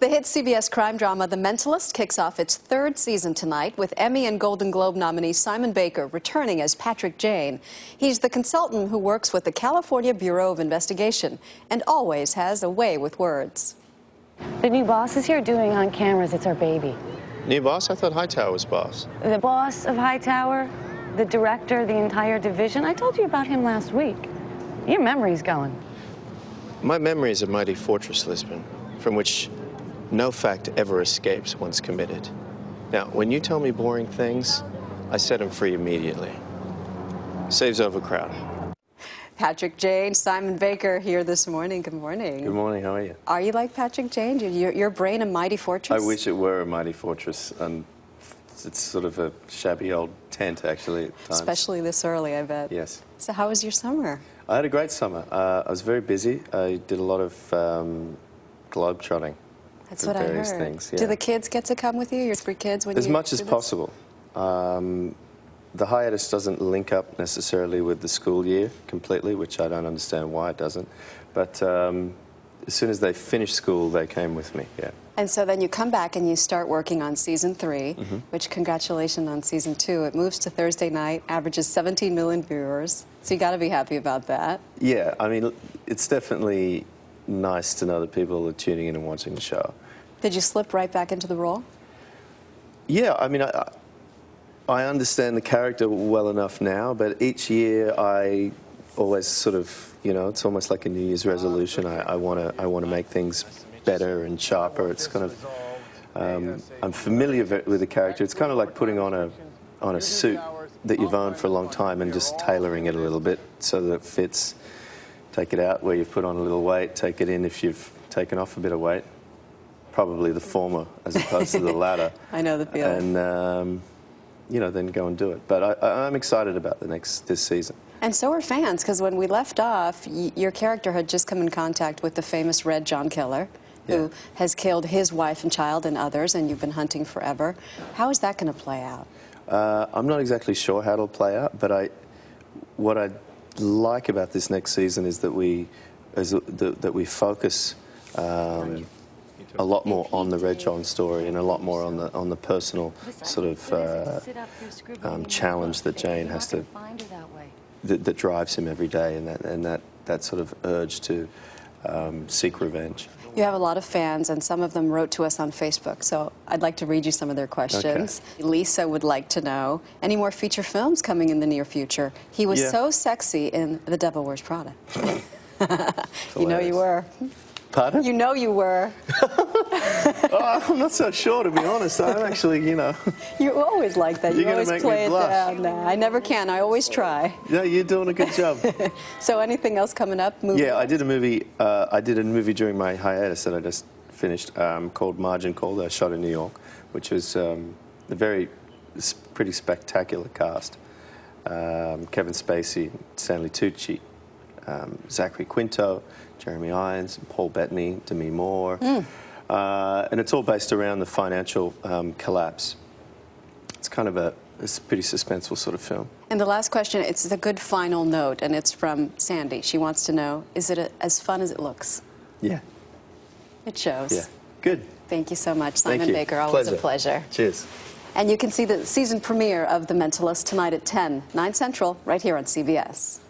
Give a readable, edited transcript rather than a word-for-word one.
The hit CBS crime drama The Mentalist kicks off its third season tonight with Emmy and Golden Globe nominee Simon Baker returning as Patrick Jane. He's the consultant who works with the California Bureau of Investigation and always has a way with words. The new boss is here doing on cameras. It's our baby. New boss? I thought Hightower was boss. The boss of Hightower, the director, the entire division. I told you about him last week. Your memory's going. My memory is a mighty fortress, Lisbon, from which no fact ever escapes once committed. Now, when you tell me boring things, I set them free immediately. Saves overcrowding. Patrick Jane, Simon Baker here this morning. Good morning. Good morning. How are you? Are you like Patrick Jane? Your brain a mighty fortress? I wish it were a mighty fortress, and it's sort of a shabby old tent, actually, at times. Especially this early, I bet. Yes. So how was your summer? I had a great summer. I was very busy. I did a lot of globe-trotting. That's what I heard. Things, yeah. Do the kids get to come with you, your 3 kids? As much as possible. The hiatus doesn't link up necessarily with the school year completely, which I don't understand why it doesn't. But as soon as they finished school, they came with me, yeah. And so then you come back and you start working on season 3, which congratulations on season 2. It moves to Thursday night, averages 17 million viewers. So you got to be happy about that. Yeah, I mean, it's definitely nice to know that people are tuning in and watching the show. Did you slip right back into the role? Yeah, I mean, I understand the character well enough now, but each year I always sort of, you know, it's almost like a New Year's resolution. I want to make things better and sharper. It's kind of, I'm familiar with the character. It's kind of like putting on a suit that you've owned for a long time and just tailoring it a little bit so that it fits. Take it out where you've put on a little weight, take it in if you've taken off a bit of weight. Probably the former as opposed to the latter. I know the feeling. And, you know, then go and do it. But I'm excited about this season. And so are fans, because when we left off, your character had just come in contact with the famous Red John Killer, who has killed his wife and child and others, and you've been hunting forever. How is that going to play out? I'm not exactly sure how it'll play out, but what I like about this next season is that we focus a lot more on the Red John story and a lot more on the personal sort of challenge that Jane has to that drives him every day, and that sort of urge to seek revenge. You have a lot of fans, and some of them wrote to us on Facebook, so I'd like to read you some of their questions. Okay. Lisa would like to know, any more feature films coming in the near future? He was so sexy in The Devil Wears Prada. You know you were. Pardon? You know you were. Oh, I'm not so sure, to be honest. I'm actually, you know. You always like that. You always play it down. No, I never can. I always try. Yeah, you're doing a good job. So anything else coming up? Yeah, I did a movie. I did a movie during my hiatus that I just finished called Margin Call that I shot in New York, which was a pretty spectacular cast. Kevin Spacey, Stanley Tucci, Zachary Quinto, Jeremy Irons, Paul Bettany, Demi Moore. And it's all based around the financial collapse. It's kind of a pretty suspenseful sort of film. And the last question, it's a good final note, and it's from Sandy. She wants to know, is it as fun as it looks? Yeah. It shows. Yeah. Good. Thank you so much, Simon Baker. Always a pleasure. Cheers. And you can see the season premiere of The Mentalist tonight at 10, 9 Central, right here on CBS.